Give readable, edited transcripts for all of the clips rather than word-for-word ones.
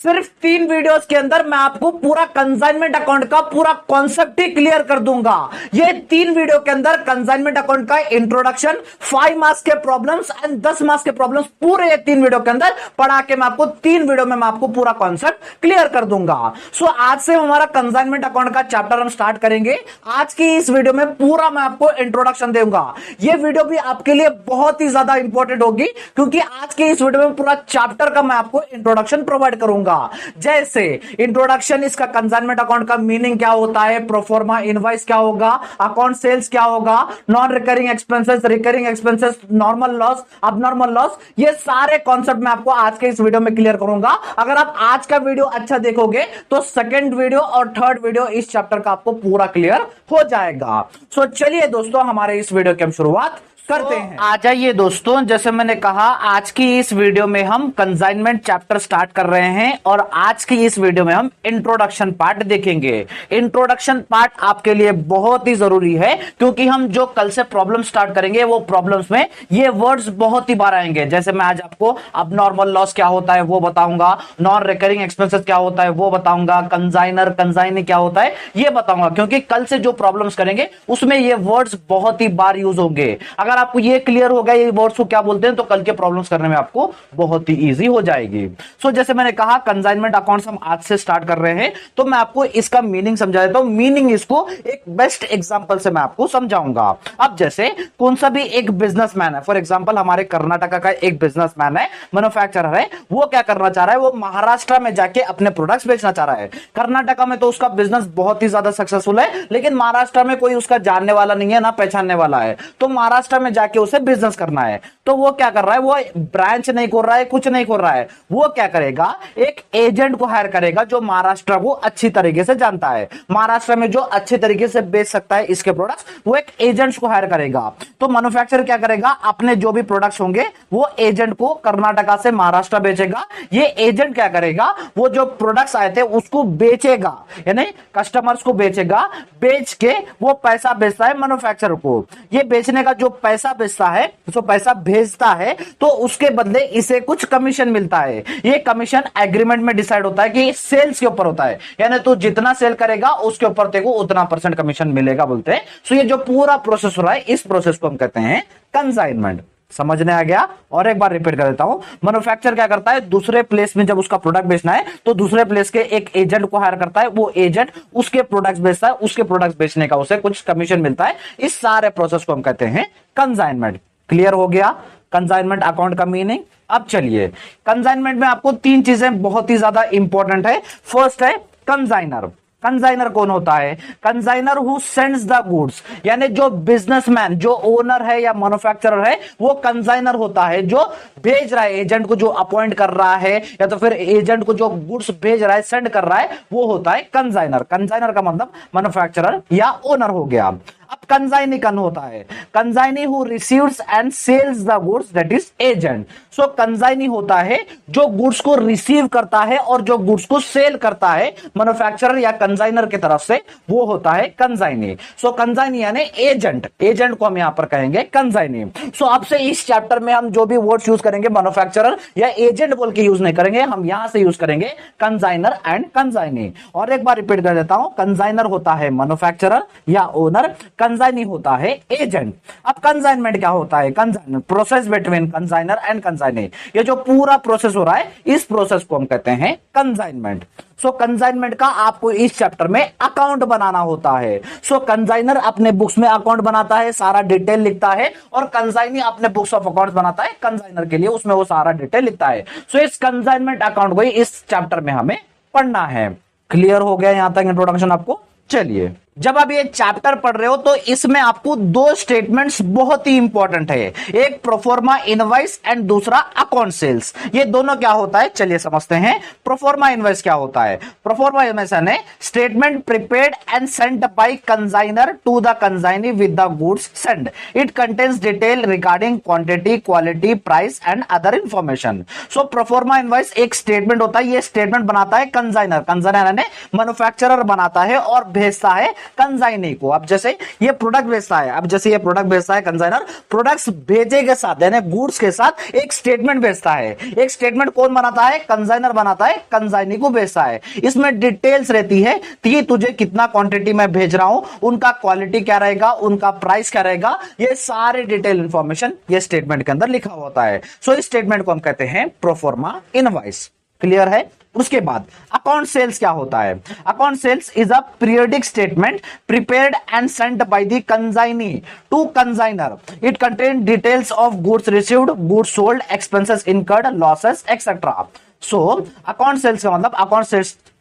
सिर्फ 3 वीडियोस के अंदर मैं आपको पूरा कंसाइनमेंट अकाउंट का पूरा कॉन्सेप्ट ही क्लियर कर दूंगा। ये 3 वीडियो के अंदर कंसाइनमेंट अकाउंट का इंट्रोडक्शन, 5 मार्क्स के प्रॉब्लम्स एंड 10 मार्क्स के प्रॉब्लम्स पूरे ये 3 वीडियो के अंदर पढ़ा के मैं आपको 3 वीडियो में मैं आपको पूरा कॉन्सेप्ट क्लियर कर दूंगा। सो आज से हमारा कंसाइनमेंट अकाउंट का चैप्टर हम स्टार्ट करेंगे। आज की इस वीडियो में पूरा मैं आपको इंट्रोडक्शन दूंगा। ये वीडियो भी आपके लिए बहुत ही ज्यादा इंपॉर्टेंट होगी क्योंकि आज के इस वीडियो में पूरा चैप्टर का मैं आपको इंट्रोडक्शन प्रोवाइड करूंगा। जैसे इंट्रोडक्शन, इसका कंसाइनमेंट अकाउंट का मीनिंग क्या होता है, प्रोफॉर्मा इनवॉइस क्या होगा, अकाउंट सेल्स क्या होगा, non recurring expenses, recurring expenses, normal loss, abnormal loss, ये सारे कॉन्सेप्ट मैं आपको आज के इस वीडियो में क्लियर करूंगा। अगर आप आज का वीडियो अच्छा देखोगे तो सेकंड वीडियो और थर्ड वीडियो इस चैप्टर का आपको पूरा क्लियर हो जाएगा। सो चलिए दोस्तों, हमारे इस वीडियो की हम शुरुआत करते हैं। आ जाइए दोस्तों, जैसे मैंने कहा आज की इस वीडियो में हम कंसाइनमेंट चैप्टर स्टार्ट कर रहे हैं और आज की इस वीडियो में हम इंट्रोडक्शन पार्ट देखेंगे। इंट्रोडक्शन पार्ट आपके लिए बहुत ही जरूरी है क्योंकि हम जो कल से प्रॉब्लम स्टार्ट करेंगे वो प्रॉब्लम्स में ये वर्ड्स बहुत ही बार आएंगे। जैसे मैं आज आपको अबनॉर्मल लॉस क्या होता है वो बताऊंगा, नॉन रिकरिंग एक्सपेंसेस क्या होता है वो बताऊंगा, कंसाइनर कंसाइनी क्या होता है ये बताऊंगा, क्योंकि कल से जो प्रॉब्लम्स करेंगे उसमें ये वर्ड्स बहुत ही बार यूज होंगे। अगर आपको ये क्लियर हो गया ये वर्ड्स को क्या बोलते हैं तो कल के प्रॉब्लम्स करने में आपको बहुत ही इजी हो जाएगी। सो जैसे मैंने कहा कंसाइनमेंट अकाउंट्स हम आज से स्टार्ट कर रहे हैं तो मैं आपको इसका मीनिंग समझा देता हूं। मीनिंग इसको एक बेस्ट एग्जांपल से मैं आपको समझाऊंगा। अब जैसे कौन सा भी एक बिजनेसमैन है, फॉर एग्जांपल हमारे कर्नाटका का एक बिजनेसमैन है, मैन्युफैक्चरर है, वो क्या करना चाह रहा है, वो महाराष्ट्र में जाके अपने प्रोडक्ट्स बेचना चाह रहा है। कर्नाटका में तो उसका बिजनेस बहुत ही ज्यादा सक्सेसफुल है लेकिन महाराष्ट्र में कोई उसका जानने वाला नहीं है ना पहचानने वाला है, तो महाराष्ट्र में जाके उसे बिजनेस करना है। तो वो क्या कर रहा है, वो ब्रांच नहीं खोल रहा है, कुछ नहीं खोल रहा है, वो क्या करेगा, एक एजेंट को हायर करेगा जो महाराष्ट्र को अच्छी तरीके से जानता है, महाराष्ट्र में जो अच्छे तरीके से बेच सकता है इसके प्रोडक्ट्स, वो एक एजेंट को हायर करेगा। तो मैन्युफैक्चरर क्या करेगा, अपने जो भी प्रोडक्ट्स होंगे वो एजेंट को कर्नाटका से महाराष्ट्र बेचेगा। ये एजेंट क्या करेगा, वो जो प्रोडक्ट्स आए थे उसको बेचेगा, यानी कस्टमर्स को बेचेगा, बेच के वो पैसा बेचता है मैन्युफैक्चरर को। ये बेचने का जो पैसा बेचता है, जो पैसा भेजता है, तो उसके बदले इसे कुछ कमीशन मिलता है। ये कमीशन एग्रीमेंट में डिसाइड होता है कि सेल्स के ऊपर होता है, यानी तू जितना सेल करेगा उसके ऊपर तेरे को उतना परसेंट कमीशन मिलेगा बोलते हैं। सो ये जो पूरा प्रोसेस हो रहा है इस प्रोसेस को हम कहते हैं कंसाइनमेंट। समझने आ गया? और एक बार रिपीट कर देता हूं। मैन्युफैक्चरर क्या करता है, दूसरे प्लेस में जब उसका प्रोडक्ट बेचना है तो दूसरे प्लेस के एक एजेंट को हायर करता है, वो एजेंट उसके प्रोडक्ट्स बेचता है, उसके प्रोडक्ट्स बेचने का उसे कुछ कमीशन मिलता है। इस सारे प्रोसेस को हम कहते हैं कंसाइनमेंट। क्लियर हो गया कंसाइनमेंट अकाउंट का मीनिंग? अब चलिए, कंसाइनमेंट में आपको 3 चीजें बहुत ही ज्यादा इंपॉर्टेंट है। फर्स्ट है कंसाइनर। कंसाइनर कौन होता है, consignor who sends the goods, यानी जो बिजनेसमैन, जो ओनर है या मैन्युफैक्चरर है वो कंसाइनर होता है, जो भेज रहा है, एजेंट को जो अपॉइंट कर रहा है या तो फिर एजेंट को जो गुड्स भेज रहा है, सेंड कर रहा है, वो होता है कंसाइनर। कंसाइनर का मतलब मैन्युफैक्चरर या ओनर हो गया। अब कंसाइनी कौन होता है, consignee who receives and sales the goods, that is agent. So consignee होता है जो गुड्स को रिसीव करता है और जो गुड्स को सेल करता है मैन्युफैक्चरर या कंसाइनर की तरफ से, वो होता है कंसाइनी। सो कंसाइनी यानी एजेंट, एजेंट को हम यहां पर कहेंगे कंसाइनी। सो आपसे इस चैप्टर में हम जो भी वर्ड्स यूज करेंगे मैन्युफैक्चरर या एजेंट बोल के यूज नहीं करेंगे, हम यहां से यूज करेंगे कंसाइनर एंड कंसाइनी। और एक बार रिपीट कर देता हूं, कंसाइनर होता है मैन्युफैक्चरर या ओनर, कंसाइनी होता है एजेंट। अब कंसाइनमेंट क्या होता है, consignment process between consignor and consignee. ये जो पूरा प्रोसेस हो रहा है इस प्रोसेस को हम कहते हैं कंसाइनमेंट। सो कंसाइनमेंट का आपको इस चैप्टर में अकाउंट बनाना होता है। सो कंसाइनर अपने बुक्स में अकाउंट बनाता है, सारा डिटेल लिखता है, और कंसाइनी अपने बुक्स ऑफ अकाउंट्स बनाता है कंसाइनर के लिए, उसमें वो सारा डिटेल लिखता है। सो इस कंसाइनमेंट अकाउंट को इस चैप्टर में हमें पढ़ना है। क्लियर हो गया यहां तक इंट्रोडक्शन आपको? चलिए, जब आप ये चैप्टर पढ़ रहे हो तो इसमें आपको 2 स्टेटमेंट्स बहुत ही इंपॉर्टेंट है, एक प्रोफॉर्मा इनवॉइस एंड दूसरा अकाउंट सेल्स। ये दोनों क्या होता है चलिए समझते हैं। प्रोफॉर्मा इनवॉइस क्या होता है, प्रोफॉर्मा इनवॉइस है statement prepared and sent by consignor to the consignee with the goods send. It contains detail regarding quantity, quality, price and other information. So proforma invoice एक स्टेटमेंट होता है, ये statement बनाता है कंसाइनर, कंसाइनर मैन्युफैक्चरर बनाता है और भेजता है कंजाइनी को। अब जैसे ये प्रोडक्ट बेचता है, अब जैसे ये प्रोडक्ट बेचता है कंजाइनर, प्रोडक्ट्स भेजे के साथ यानी गुड्स के साथ एक स्टेटमेंट बेचता है। एक स्टेटमेंट कौन बनाता है? कंजाइनर बनाता है, कंजाइनी को बेचता है। इसमें डिटेल्स रहती है कि तुझे कितना क्वांटिटी में भेज रहा हूं, उनका क्वालिटी क्या रहेगा, उनका प्राइस क्या रहेगा, ये सारे डिटेल इंफॉर्मेशन ये स्टेटमेंट के अंदर लिखा होता है। सो इस स्टेटमेंट को हम कहते हैं प्रोफॉर्मा इनवॉइस। क्लियर है? उसके बाद अकाउंट सेल्स क्या होता है? Account sales is a periodic statement prepared and sent by the consignee to consignor. It contain details of goods received, goods sold, expenses incurred, losses etcetera. So account sales का मतलब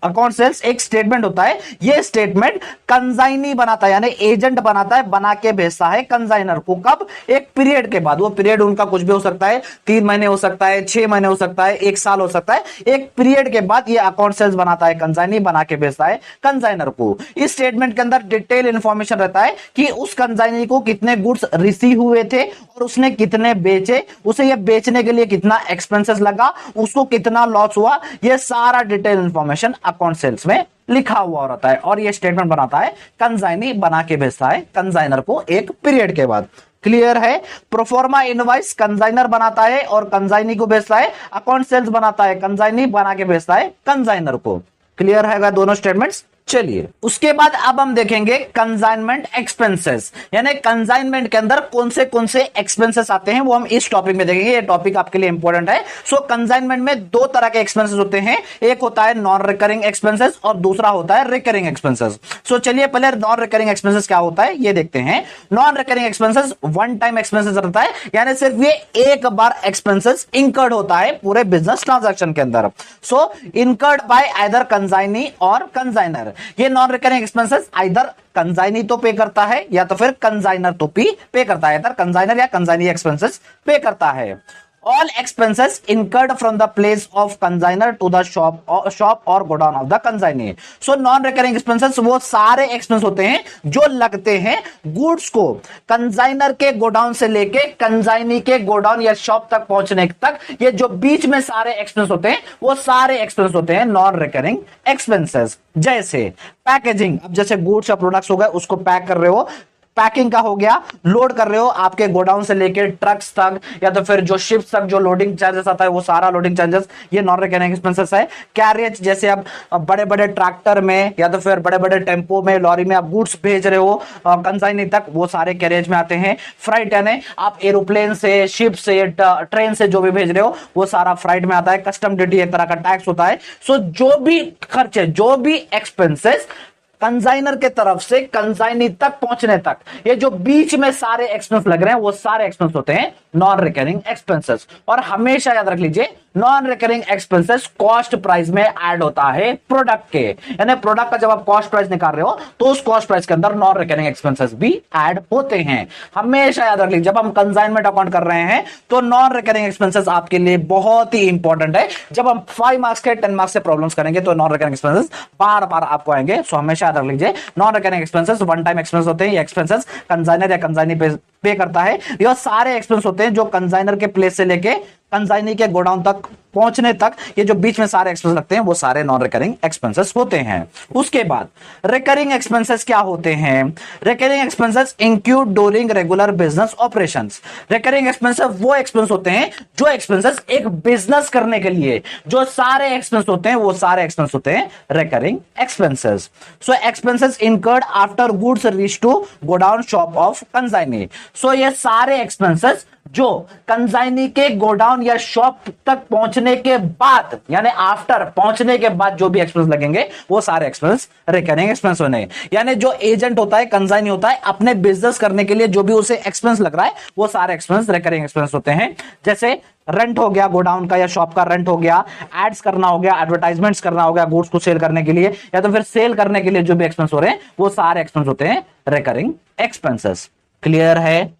account sales एक statement होता है। ये statement consignee बनाता है यानी agent बनाता है, बना के भेजता है कंजाइनर को। कब? एक पीरियड के बाद। वो पीरियड उनका कुछ भी हो सकता है, 3 महीने हो सकता है, 6 महीने हो सकता है, 1 साल हो सकता है। एक पीरियड के बाद ये अकाउंट सेल्स बनाता है, कंजाइनी बना के भेजता है कंजाइनर को। इस स्टेटमेंट के अंदर डिटेल इंफॉर्मेशन रहता है कि उस कंजाइनी को कितने गुड्स रिसीव हुए थे और उसने कितने बेचे, उसे ये बेचने के लिए कितना एक्सपेंसेस लगा, उसको कितना लॉस हुआ, ये सारा डिटेल इंफॉर्मेशन अकाउंट सेल्स में लिखा हुआ रहता है। और ये स्टेटमेंट बनाता है कंजाइनी, बना के भेजता है कंजाइनर को एक पीरियड के बाद। क्लियर है? प्रोफॉर्मा इनवॉइस कंजाइनर बनाता है और कंजाइनी को भेजता है, अकाउंट सेल्स बनाता है, कंजाइनी बना के भेजता है कंजाइनर को। क्लियर है दोनों स्टेटमेंट्स? चलिए उसके बाद अब हम देखेंगे कंसाइनमेंट एक्सपेंसेस, यानी कंसाइनमेंट के अंदर कौन से एक्सपेंसेस आते हैं वो हम इस टॉपिक में देखेंगे। ये टॉपिक आपके लिए इंपॉर्टेंट है। सो कंसाइनमेंट में 2 तरह के एक्सपेंसेस होते हैं, एक होता है नॉन रिकरिंग एक्सपेंसेस और दूसरा होता है रिकरिंग एक्सपेंसेस। सो चलिए पहले नॉन रिकरिंग एक्सपेंसेस क्या होता है ये देखते हैं। Non recurring expenses one time expenses रहता है, यानी सिर्फ ये एक बार एक्सपेंसेस इंकर्ड होता है पूरे बिजनेस ट्रांजैक्शन के अंदर। सो इंकर्ड बाय आइदर कंसाइनी और कंसाइनर। ये non recurring expenses either consignee तो पे करता है या तो फिर कंसाइनर तो पे करता है, कंसाइनर या कंसाइनी एक्सपेंसेस पे करता है। All expenses incurred from the place of consignor to the shop or godown of the consignee. So non-recurring expenses वो सारे expense होते हैं जो लगते हैं गुड्स को कंसाइनर के गोडाउन से लेके कंसाइनी के गोडाउन या शॉप तक पहुंचने तक, ये जो बीच में सारे एक्सपेंस होते हैं वो सारे एक्सपेंस होते हैं नॉन रिकरिंग एक्सपेंसेस। जैसे पैकेजिंग, अब जैसे गुड्स या प्रोडक्ट्स हो गए उसको पैक कर रहे हो, पैकिंग का हो गया, लोड कर रहे हो आपके गोडाउन से लेके ट्रक्स तक या तो फिर जो शिप्स तक जो लोडिंग चार्जेस आता है वो सारा लोडिंग चार्जेस ये नॉन रिकरिंग एक्सपेंसेस है। कैरियज, जैसे अब बड़े बड़े ट्रैक्टर में या तो फिर बड़े बड़े टेम्पो में, लॉरी में आप गुड्स भेज रहे हो कंसाइनी तक, वो सारे कैरियज में आते हैं। फ्राइट यानी आप एरोप्लेन से, शिप से, ट्रेन से जो भी भेज रहे हो वो सारा फ्राइट में आता है। कस्टम ड्यूटी एक तरह का टैक्स होता है। सो जो भी खर्चे, जो भी एक्सपेंसेस कंसाइनर के तरफ से कंसाइनी तक पहुंचने तक, ये जो बीच में सारे एक्सपेंस लग रहे हैं वो सारे एक्सपेंस होते हैं नॉन रिकरिंग एक्सपेंसेस। और हमेशा याद रख लीजिए non recurring expenses cost price में ऐड होता है प्रोडक्ट के, यानी प्रोडक्ट का जब आप कॉस्ट प्राइस निकाल रहे हो तो उस कॉस्ट प्राइस के अंदर नॉन रिकरिंग एक्सपेंसेस भी ऐड होते हैं। हमेशा याद रख लीजिए जब हम कंसाइनमेंट अकाउंट कर रहे हैं तो नॉन रिकरिंग एक्सपेंसेस आपके लिए बहुत ही इंपॉर्टेंट है। जब हम 5 मार्क्स के 10 मार्क्स से प्रॉब्लम्स करेंगे तो नॉन रिकरिंग एक्सपेंसेस बार बार आपको आएंगे। सो हमेशा याद रख लीजिए non recurring expenses one time expense होते हैं। ये एक्सपेंसेस कंसाइनर या कंसाइनी पे करता है। ये सारे एक्सपेंस होते हैं जो कंसाइनर के प्लेस से लेके कंसाइनी के गोडाउन तक पहुंचने तक, ये जो बीच में सारे एक्सपेंस लगते हैं वो सारे नॉन रिकरिंग एक्सपेंसेस होते हैं। उसके बाद रिकरिंग एक्सपेंसेस क्या होते हैं? Recurring expenses include during regular business operations. Recurring expenses वो एक्सपेंस होते हैं जो एक्सपेंसेस एक बिजनेस करने के लिए जो सारे एक्सपेंस होते हैं वो सारे एक्सपेंस होते हैं recurring expenses. So expenses incurred after goods reach to godown shop of consignee. So ये सारे एक्सपेंसेस जो कंसाइनी के गोडाउन या शॉप तक पहुंचने के बाद, यानी आफ्टर पहुंचने के बाद जो भी एक्सपेंस लगेंगे वो सारे एक्सपेंस रिकरिंग एक्सपेंस होने। यानी जो एजेंट होता है, कंसाइनी होता है, अपने बिजनेस करने के लिए जो भी उसे एक्सपेंस लग रहा है वो सारे एक्सपेंस रिकरिंग एक्सपेंस होते हैं। जैसे रेंट हो गया, गोडाउन का या शॉप का रेंट हो गया, एड्स करना हो गया, एडवर्टाइजमेंट्स करना हो गया गुड्स को सेल करने के लिए, या तो फिर सेल करने के लिए जो भी एक्सपेंस हो रहे हैं वो सारे एक्सपेंस होते हैं रिकरिंग एक्सपेंसेस। क्लियर है?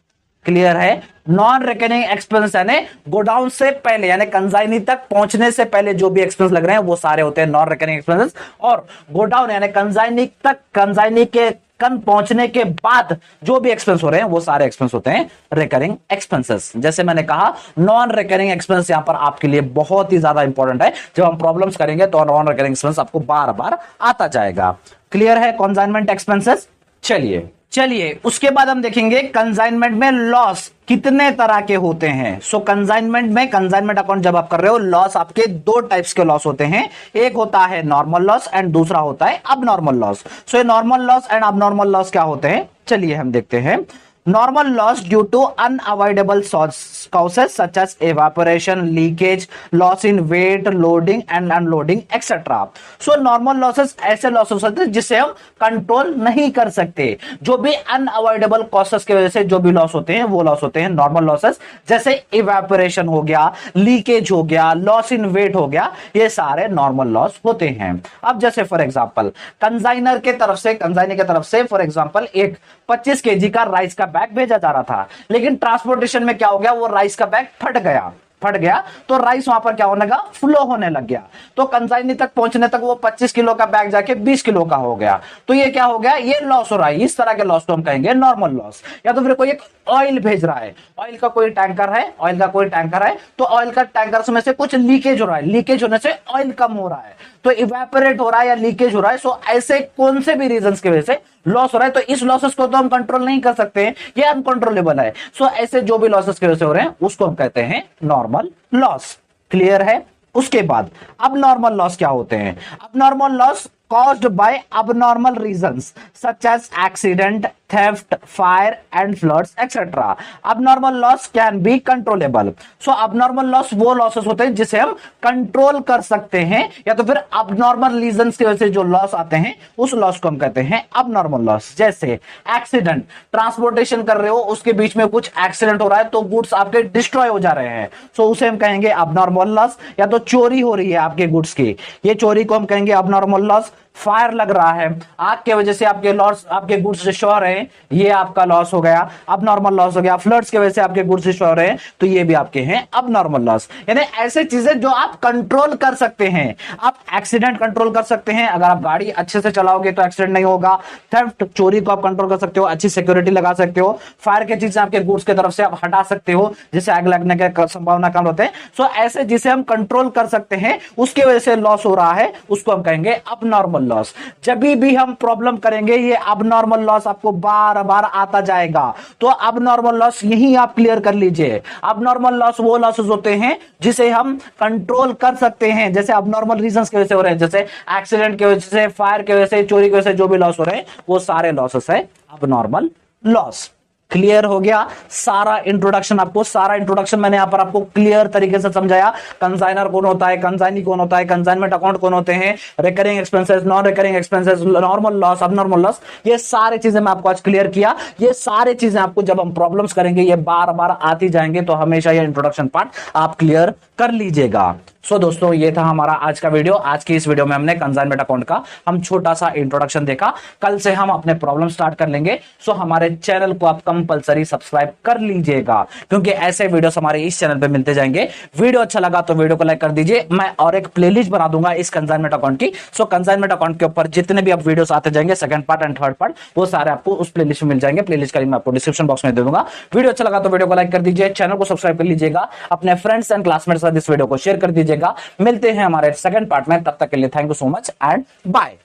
क्लियर है? नॉन रिकरिंग एक्सपेंस यानी गोडाउन से पहले यानी कंसाइनी तक पहुंचने से पहले जो भी एक्सपेंस लग रहे हैं वो सारे होते हैं नॉन रिकरिंग एक्सपेंसेस। और गोडाउन यानी कंसाइनी तक, कंसाइनी के कन पहुंचने के बाद जो भी एक्सपेंस हो रहे हैं वो सारे एक्सपेंस होते हैं रिकरिंग एक्सपेंसेस। जैसे मैंने कहा नॉन रिकरिंग एक्सपेंस यहां पर आपके लिए बहुत ही ज्यादा इंपॉर्टेंट है। जब हम प्रॉब्लम्स करेंगे तो नॉन रिकरिंग एक्सपेंस आपको बार बार आता जाएगा। क्लियर है? कंसाइनमेंट एक्सपेंसेस चलिए उसके बाद हम देखेंगे कंसाइनमेंट में लॉस कितने तरह के होते हैं। सो कंसाइनमेंट में, कंसाइनमेंट अकाउंट जब आप कर रहे हो, लॉस आपके दो टाइप्स के लॉस होते हैं। एक होता है नॉर्मल लॉस एंड दूसरा होता है अब नॉर्मल लॉस। सो ये नॉर्मल लॉस एंड अब नॉर्मल लॉस क्या होते हैं, चलिए हम देखते हैं। Normal loss due to unavoidable causes such as evaporation, leakage, loss in weight, loading and unloading, etc. So normal losses ऐसे losses होते हैं जिसे हम कंट्रोल नहीं कर सकते। जो भी unavoidable causes की वजह से जो भी लॉस होते हैं वो लॉस होते हैं नॉर्मल लॉसेस। जैसे इवेपोरेशन हो गया, लीकेज हो गया, लॉस इन वेट हो गया, ये सारे नॉर्मल लॉस होते हैं। अब जैसे फॉर एग्जांपल कंसाइनर के तरफ से, कंसाइनर की तरफ से फॉर एग्जांपल एक 25 केजी का राइस का बैग भेजा जा रहा था, लेकिन ट्रांसपोर्टेशन में क्या हो गया, वो राइस का बैग फट गया तो राइस वहां पर क्या होने लगा, फ्लो होने लग गया। तो कंसाइनी तक पहुंचने तक वो 25 किलो का बैग जाके 20 किलो का हो गया। तो ये क्या हो गया, ये लॉस हो रहा है। इस तरह के लॉस को हम कहेंगे नॉर्मल लॉस। या तो फिर कोई एक ऑयल भेज रहा है, ऑयल का कोई टैंकर है, तो ऑयल का टैंकर में से कुछ लीकेज हो रहा है, लीकेज होने से ऑयल कम हो रहा है, तो इवेपोरेट हो रहा है या लीकेज हो रहा है। सो ऐसे कौन से भी रीजंस की वजह से लॉस हो रहा है, तो इस लॉसेस को तो हम कंट्रोल नहीं कर सकते, ये अनकंट्रोलेबल है। सो ऐसे जो भी लॉसेस की वजह से हो रहे हैं उसको हम कहते हैं नॉर्मल लॉस। क्लियर है। उसके बाद अब नॉर्मल लॉस क्या होते हैं। अब normal loss caused by abnormal reasons such as accident, theft, fire and floods etc. Abnormal loss can be controllable. So abnormal loss वो losses होते हैं जिसे हम कंट्रोल कर सकते हैं, या तो फिर abnormal reasons की वजह से जो लॉस आते हैं उस लॉस को हम कहते हैं abnormal loss। जैसे एक्सीडेंट, ट्रांसपोर्टेशन कर रहे हो, उसके बीच में कुछ एक्सीडेंट हो रहा है तो गुड्स आपके डिस्ट्रॉय हो जा रहे हैं, सो उसे हम कहेंगे abnormal loss। या तो चोरी हो रही है आपके गुड्स की, ये चोरी को हम कहेंगे abnormal loss। फायर लग रहा है, आग की वजह से आपके लॉस, आपके गुड्स डिस्ट्रॉय हो रहे हैं, ये आपका लॉस हो गया, अब नॉर्मल लॉस हो गया। फ्लड्स की वजह से आपके गुड्स डिस्ट्रॉय हो रहे हैं, तो ये भी आपके हैं अब नॉर्मल लॉस। यानी ऐसे चीजें जो आप कंट्रोल कर सकते हैं। आप एक्सीडेंट कंट्रोल कर सकते हैं, अगर आप गाड़ी अच्छे से चलाओगे तो एक्सीडेंट नहीं होगा। थेफ्ट, चोरी को आप कंट्रोल कर सकते हो, अच्छी सिक्योरिटी लगा सकते हो। फायर की चीजें आपके गुड्स की तरफ से आप हटा सकते हो, जिससे आग लगने के संभावना कम होते हैं। सो ऐसे जिसे हम कंट्रोल कर सकते हैं उसकी वजह से लॉस हो रहा है, उसको हम कहेंगे अब नॉर्मल लॉस। जब भी हम प्रॉब्लम करेंगे ये अब नॉर्मल लॉस आपको बार बार आता जाएगा, तो अब नॉर्मल लॉस यही आप क्लियर कर लीजिए। अब नॉर्मल लॉस वो लॉसेस होते हैं जिसे हम कंट्रोल कर सकते हैं, जैसे अब नॉर्मल रीजंस की वजह से हो रहे हैं, जैसे एक्सीडेंट की वजह से, फायर की वजह से, चोरी की वजह से जो भी लॉस हो रहे हैं वो सारे लॉसेस है अब नॉर्मल लॉस। क्लियर हो गया सारा इंट्रोडक्शन। आपको सारा इंट्रोडक्शन मैंने यहां पर आपको क्लियर तरीके से समझाया। कंसाइनर कौन होता है, कंसाइनी कौन होता है, कंसाइनमेंट अकाउंट कौन होते हैं, recurring expenses, non recurring expenses, normal loss, अब नॉर्मल लॉस, ये सारी चीजें मैं आपको आज क्लियर किया। ये सारी चीजें आपको जब हम प्रॉब्लम्स करेंगे ये बार बार आती जाएंगे, तो हमेशा ये इंट्रोडक्शन पार्ट आप क्लियर कर लीजिएगा। सो दोस्तों ये था हमारा आज का वीडियो। आज की इस वीडियो में हमने कंसाइनमेंट अकाउंट का हम छोटा सा इंट्रोडक्शन देखा। कल से हम अपने प्रॉब्लम स्टार्ट कर लेंगे। सो हमारे चैनल को आप कंपलसरी सब्सक्राइब कर लीजिएगा, क्योंकि ऐसे वीडियोस हमारे इस चैनल पे मिलते जाएंगे। वीडियो अच्छा लगा तो वीडियो को लाइक कर दीजिए। मैं और एक प्लेलिस्ट बना दूंगा इस कंसाइनमेंट अकाउंट की। सो कंसाइनमेंट अकाउंट के ऊपर जितने भी अब वीडियोस आते जाएंगे, second part and third part, वो सारे आपको उस प्लेलिस्ट में मिल जाएंगे। प्लेलिस्ट का लिंक मैं आपको डिस्क्रिप्शन बॉक्स में दे दूंगा। वीडियो अच्छा लगा तो वीडियो को लाइक कर दीजिए, चैनल को सब्सक्राइब कर लीजिएगा, अपने फ्रेंड्स एंड क्लासमेट्स के साथ इस वीडियो को शेयर कर दीजिएगा। मिलते हैं हमारे सेकंड पार्ट में, तब तक के लिए thank you so much and bye.